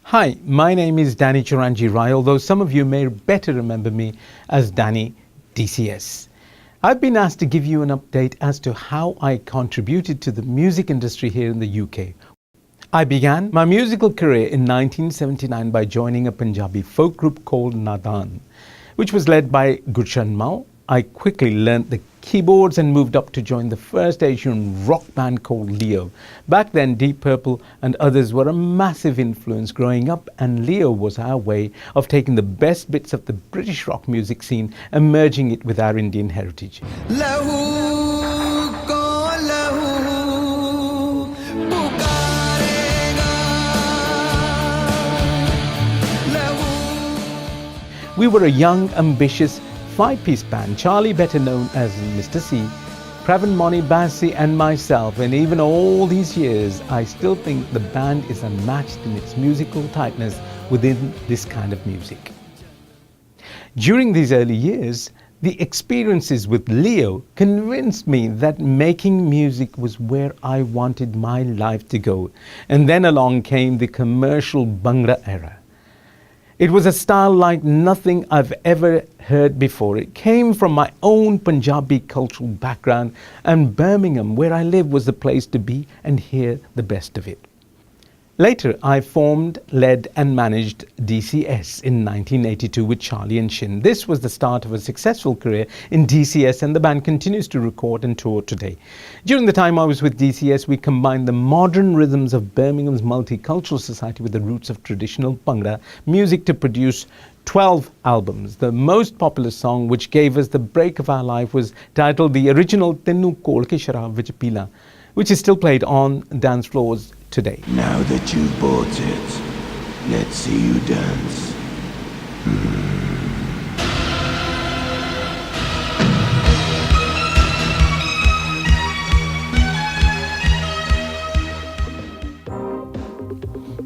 Hi, my name is Danny Choranji, although some of you may better remember me as Danny DCS. I've been asked to give you an update as to how I contributed to the music industry here in the UK. I began my musical career in 1979 by joining a Punjabi folk group called Nadan, which was led by Gurshan Mao. I quickly learnt the keyboards and moved up to join the first Asian rock band called Leo. Back then, Deep Purple and others were a massive influence growing up, and Leo was our way of taking the best bits of the British rock music scene and merging it with our Indian heritage. We were a young, ambitious five-piece band, Charlie, better known as Mr. C, Pravan Moni Bassi and myself, and even all these years, I still think the band is unmatched in its musical tightness within this kind of music. During these early years, the experiences with Leo convinced me that making music was where I wanted my life to go, and then along came the commercial Bhangra era. It was a style like nothing I've ever heard before. It came from my own Punjabi cultural background, and Birmingham, where I live, was the place to be and hear the best of it. Later, I formed, led and managed DCS in 1982 with Charlie and Shin. This was the start of a successful career in DCS, and the band continues to record and tour today. During the time I was with DCS, we combined the modern rhythms of Birmingham's multicultural society with the roots of traditional Bhangra music to produce 12 albums. The most popular song which gave us the break of our life was titled the original Tenu Kol Ke Sharab Vich Peela, which is still played on dance floors today. Now that you've bought it, let's see you dance.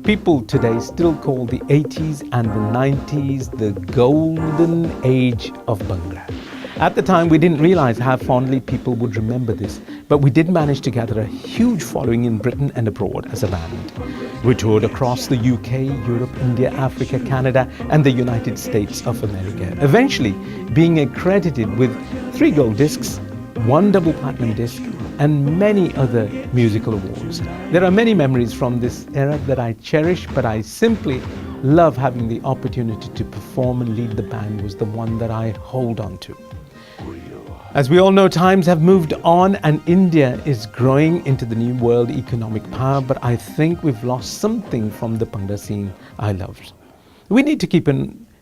People today still call the 80s and the 90s the golden age of Bhangra. At the time, we didn't realize how fondly people would remember this, but we did manage to gather a huge following in Britain and abroad as a band. We toured across the UK, Europe, India, Africa, Canada, and the United States of America, eventually being accredited with 3 gold discs, 1 double platinum disc, and many other musical awards. There are many memories from this era that I cherish, but I simply love having the opportunity to perform and lead the band was the one that I hold on to. As we all know, times have moved on and India is growing into the new world economic power, but I think we've lost something from the Bhangra scene I loved. We need to keep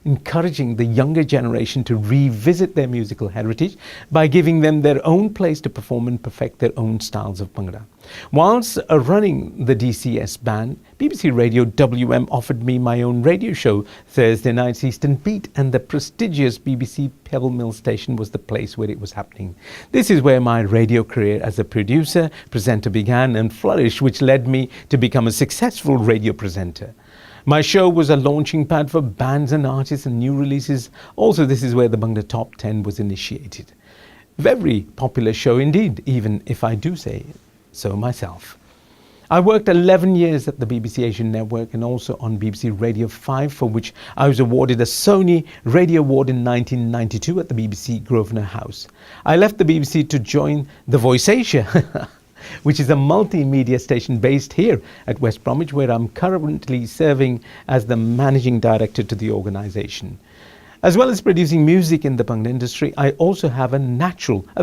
encouraging the younger generation to revisit their musical heritage by giving them their own place to perform and perfect their own styles of Bhangra. Whilst running the DCS band, BBC Radio WM offered me my own radio show, Thursday Nights Eastern Beat, and the prestigious BBC Pebble Mill station was the place where it was happening. This is where my radio career as a producer, presenter began and flourished, which led me to become a successful radio presenter. My show was a launching pad for bands and artists and new releases. Also, this is where the Bhangra Top 10 was initiated. Very popular show indeed, even if I do say so myself. I worked 11 years at the BBC Asian Network and also on BBC Radio 5, for which I was awarded a Sony Radio Award in 1992 at the BBC Grosvenor House. I left the BBC to join The Voice Asia, which is a multimedia station based here at West Bromwich, where I'm currently serving as the managing director to the organisation. As well as producing music in the Bhangra industry, I also have a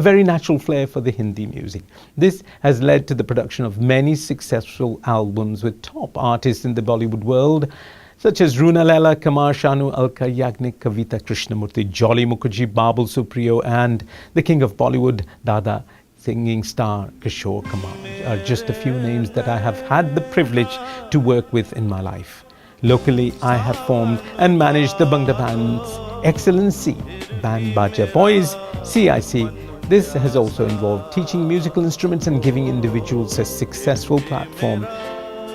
very natural flair for the Hindi music. This has led to the production of many successful albums with top artists in the Bollywood world, such as Runa Lela, Kamar Shanu, Alka Yagnik, Kavita Krishnamurthy, Jolly Mukherjee, Babul Supriyo, and the king of Bollywood, Dada singing star Kishore Kumar are just a few names that I have had the privilege to work with in my life. Locally, I have formed and managed the Bhangra bands Excellency, Band Baja Boys, CIC. This has also involved teaching musical instruments and giving individuals a successful platform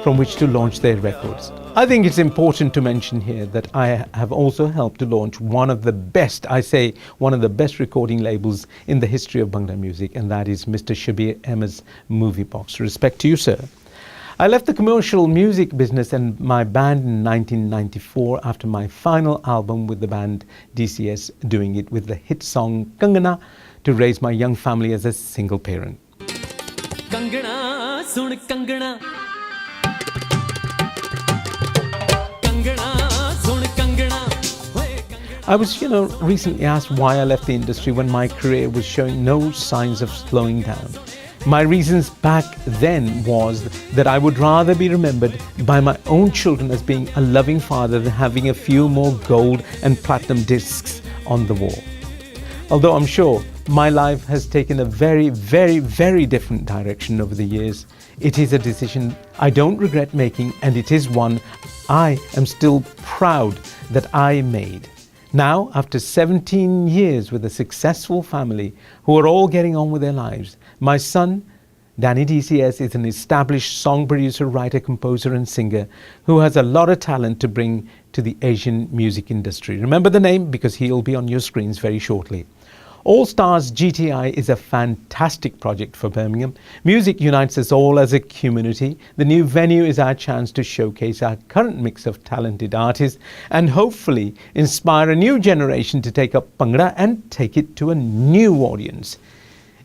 from which to launch their records. I think it's important to mention here that I have also helped to launch one of the best recording labels in the history of Bhangra music, and that is Mr. Shabir Ahmed's Movie Box. Respect to you, sir. I left the commercial music business and my band in 1994 after my final album with the band DCS, doing it with the hit song Kangana to raise my young family as a single parent. Kangana, sun Kangana. Kangana, sun Kangana. I was, recently asked why I left the industry when my career was showing no signs of slowing down. My reasons back then was that I would rather be remembered by my own children as being a loving father than having a few more gold and platinum discs on the wall. Although I'm sure my life has taken a very, very, very different direction over the years, it is a decision I don't regret making, and it is one I am still proud that I made. Now, after 17 years with a successful family who are all getting on with their lives, my son, Danny DCS, is an established song producer, writer, composer and singer who has a lot of talent to bring to the Asian music industry. Remember the name because he'll be on your screens very shortly. All Stars GTI is a fantastic project for Birmingham. Music unites us all as a community. The new venue is our chance to showcase our current mix of talented artists and hopefully inspire a new generation to take up Bhangra and take it to a new audience.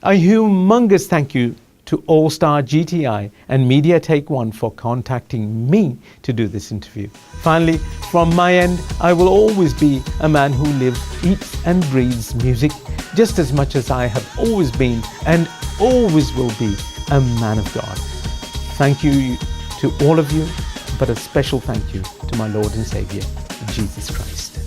A humongous thank you to All Star GTI and Media Take One for contacting me to do this interview. Finally, from my end, I will always be a man who lives, eats and breathes music just as much as I have always been and always will be a man of God. Thank you to all of you, but a special thank you to my Lord and Savior, Jesus Christ.